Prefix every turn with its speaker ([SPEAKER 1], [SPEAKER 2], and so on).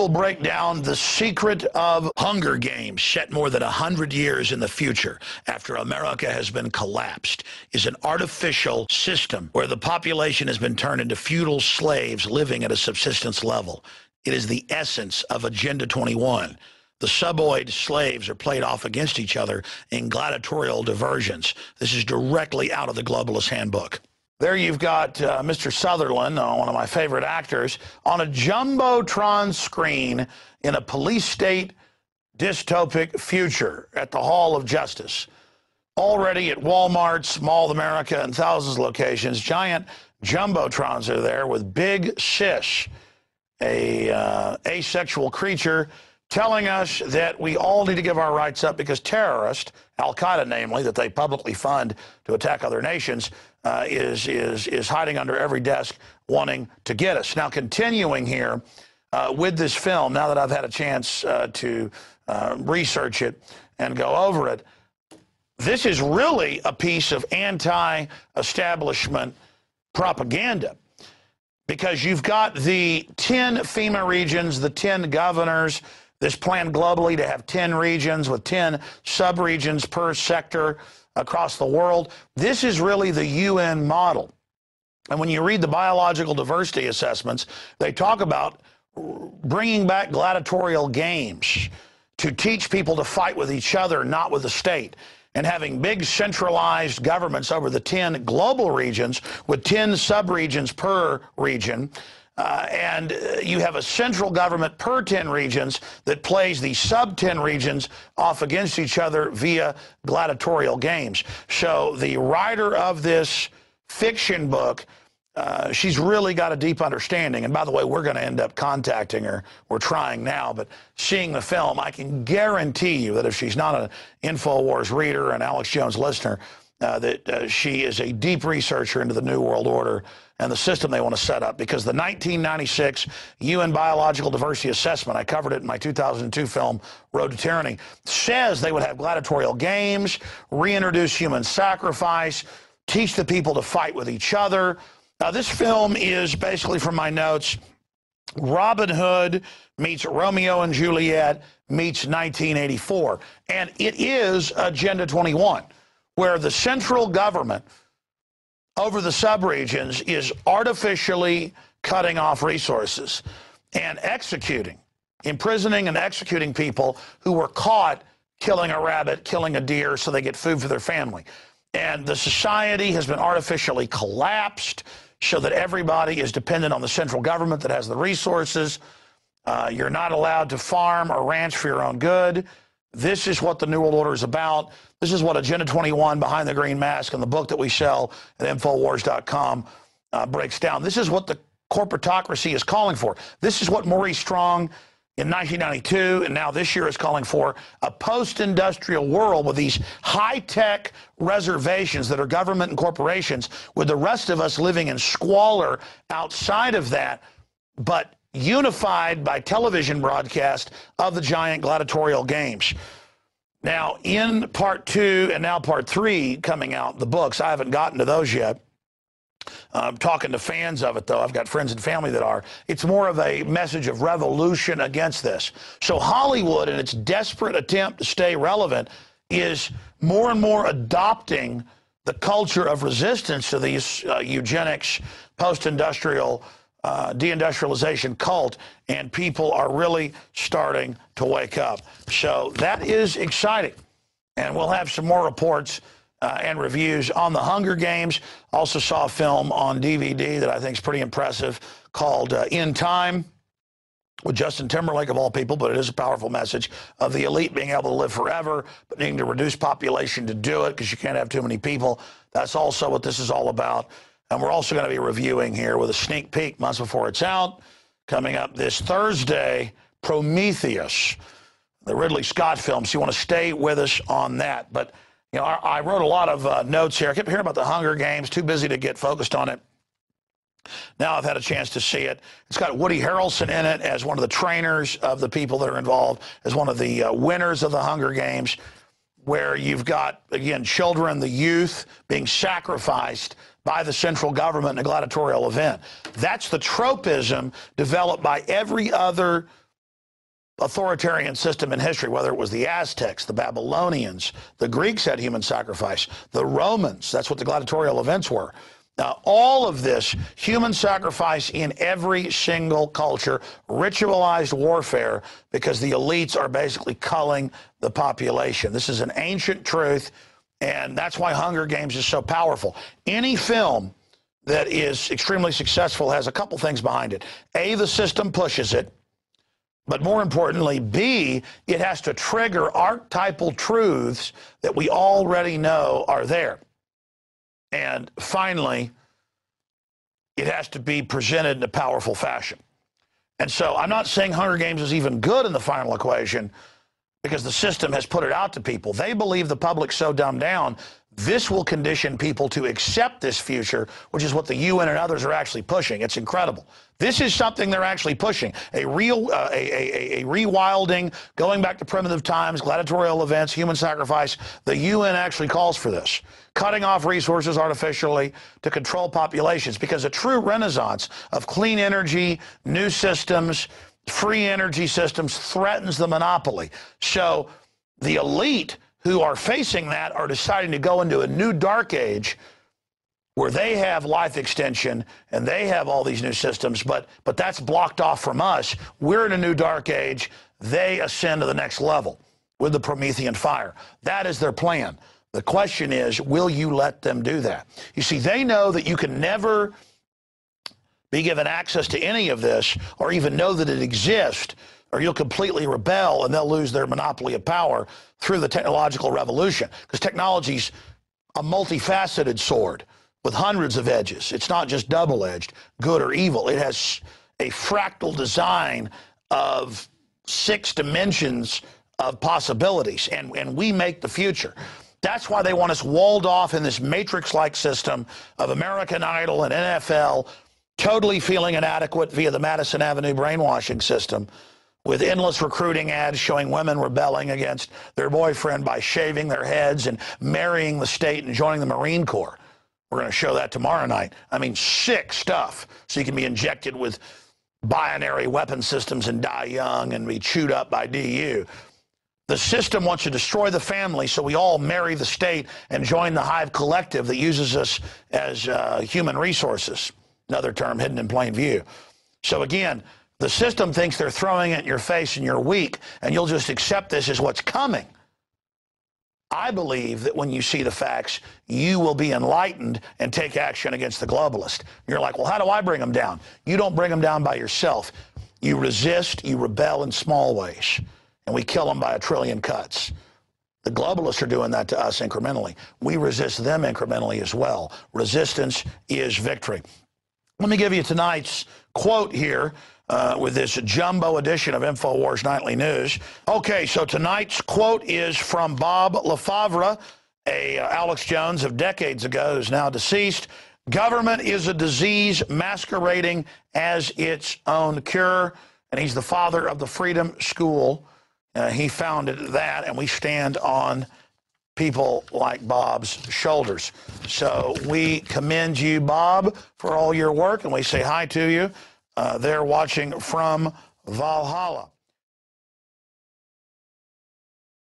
[SPEAKER 1] will break down the secret of Hunger Games, set more than 100 years in the future after America has been collapsed, is an artificial system where the population has been turned into feudal slaves living at a subsistence level. It is the essence of Agenda 21. The suboid slaves are played off against each other in gladiatorial diversions. This is directly out of the Globalist Handbook. There you've got Mr. Sutherland, one of my favorite actors, on a jumbotron screen in a police state dystopic future at the Hall of Justice. Already at Walmart's, Mall of America, and thousands of locations, giant jumbotrons are there with Big Sis, a asexual creature, telling us that we all need to give our rights up because terrorists, Al-Qaeda namely, that they publicly fund to attack other nations, is hiding under every desk wanting to get us. Now, continuing here with this film, now that I've had a chance to research it and go over it, this is really a piece of anti-establishment propaganda, because you've got the 10 FEMA regions, the 10 governors, this plan globally to have 10 regions with 10 sub-regions per sector across the world. This is really the UN model. And when you read the biological diversity assessments, they talk about bringing back gladiatorial games to teach people to fight with each other, not with the state, and having big centralized governments over the 10 global regions with 10 sub-regions per region. And you have a central government per 10 regions that plays the sub-10 regions off against each other via gladiatorial games. So the writer of this fiction book, she's really got a deep understanding. And by the way, we're going to end up contacting her. We're trying now, but seeing the film, I can guarantee you that if she's not an InfoWars reader and Alex Jones listener, that she is a deep researcher into the New World Order and the system they want to set up, because the 1996 UN Biological Diversity Assessment, I covered it in my 2002 film, Road to Tyranny, says they would have gladiatorial games, reintroduce human sacrifice, teach the people to fight with each other. This film is basically, from my notes, Robin Hood meets Romeo and Juliet meets 1984. And it is Agenda 21, where the central government over the subregions is artificially cutting off resources and imprisoning and executing people who were caught killing a rabbit, killing a deer, so they get food for their family. And the society has been artificially collapsed so that everybody is dependent on the central government that has the resources. You're not allowed to farm or ranch for your own good. This is what the New World Order is about. This is what Agenda 21, Behind the Green Mask, and the book that we sell at Infowars.com breaks down. This is what the corporatocracy is calling for. This is what Maurice Strong in 1992 and now this year is calling for, a post-industrial world with these high-tech reservations that are government and corporations, with the rest of us living in squalor outside of that, but unified by television broadcast of the giant gladiatorial games. Now, in part 2 and now part 3 coming out, the books, I haven't gotten to those yet. I'm talking to fans of it, though. I've got friends and family that are. It's more of a message of revolution against this. So Hollywood, in its desperate attempt to stay relevant, is more and more adopting the culture of resistance to these eugenics, post-industrial deindustrialization cult, and people are really starting to wake up. So that is exciting, and we'll have some more reports and reviews on the Hunger Games. Also saw a film on DVD that I think is pretty impressive called In Time, with Justin Timberlake of all people, but it is a powerful message of the elite being able to live forever, but needing to reduce population to do it because you can't have too many people. That's also what this is all about. And we're also going to be reviewing here with a sneak peek months before it's out, coming up this Thursday, Prometheus, the Ridley Scott film. So you want to stay with us on that. But, you know, I wrote a lot of notes here. I kept hearing about the Hunger Games, too busy to get focused on it. Now I've had a chance to see it. It's got Woody Harrelson in it as one of the trainers of the people that are involved, as one of the winners of the Hunger Games, where you've got, again, children, the youth, being sacrificed by the central government in a gladiatorial event. That's the tropism developed by every other authoritarian system in history, whether it was the Aztecs, the Babylonians, the Greeks had human sacrifice, the Romans, that's what the gladiatorial events were. All of this human sacrifice in every single culture, ritualized warfare, because the elites are basically culling the population. This is an ancient truth, and that's why Hunger Games is so powerful. Any film that is extremely successful has a couple things behind it. A, the system pushes it, but more importantly, B, it has to trigger archetypal truths that we already know are there. And finally, it has to be presented in a powerful fashion. And so I'm not saying Hunger Games is even good in the final equation, because the system has put it out to people. They believe the public's so dumbed down, this will condition people to accept this future, which is what the UN and others are actually pushing. It's incredible. This is something they're actually pushing. A real, a rewilding, going back to primitive times, gladiatorial events, human sacrifice. The UN actually calls for this. Cutting off resources artificially to control populations, because a true renaissance of clean energy, new systems, free energy systems threatens the monopoly. So the elite who are facing that are deciding to go into a new dark age where they have life extension and they have all these new systems, but that's blocked off from us. We're in a new dark age. They ascend to the next level with the Promethean fire. That is their plan. The question is, will you let them do that? You see, they know that you can never be given access to any of this or even know that it exists, or you'll completely rebel and they'll lose their monopoly of power through the technological revolution. Because technology's a multifaceted sword with hundreds of edges. It's not just double-edged, good or evil. It has a fractal design of 6 dimensions of possibilities, and we make the future. That's why they want us walled off in this matrix-like system of American Idol and NFL, totally feeling inadequate via the Madison Avenue brainwashing system, with endless recruiting ads showing women rebelling against their boyfriend by shaving their heads and marrying the state and joining the Marine Corps. We're going to show that tomorrow night. I mean, sick stuff. So you can be injected with binary weapon systems and die young and be chewed up by DU. The system wants to destroy the family, so we all marry the state and join the hive collective that uses us as human resources. Another term hidden in plain view. So again, the system thinks they're throwing it in your face and you're weak, and you'll just accept this as what's coming. I believe that when you see the facts, you will be enlightened and take action against the globalist. You're like, well, how do I bring them down? You don't bring them down by yourself. You resist, you rebel in small ways, and we kill them by 1 trillion cuts. The globalists are doing that to us incrementally. We resist them incrementally as well. Resistance is victory. Let me give you tonight's quote here with this jumbo edition of InfoWars Nightly News. Okay, so tonight's quote is from Bob LaFavre, a Alex Jones of decades ago who's now deceased. Government is a disease masquerading as its own cure. And he's the father of the Freedom School. He founded that, and we stand on people like Bob's shoulders. So we commend you, Bob, for all your work, and we say hi to you. They're watching from Valhalla.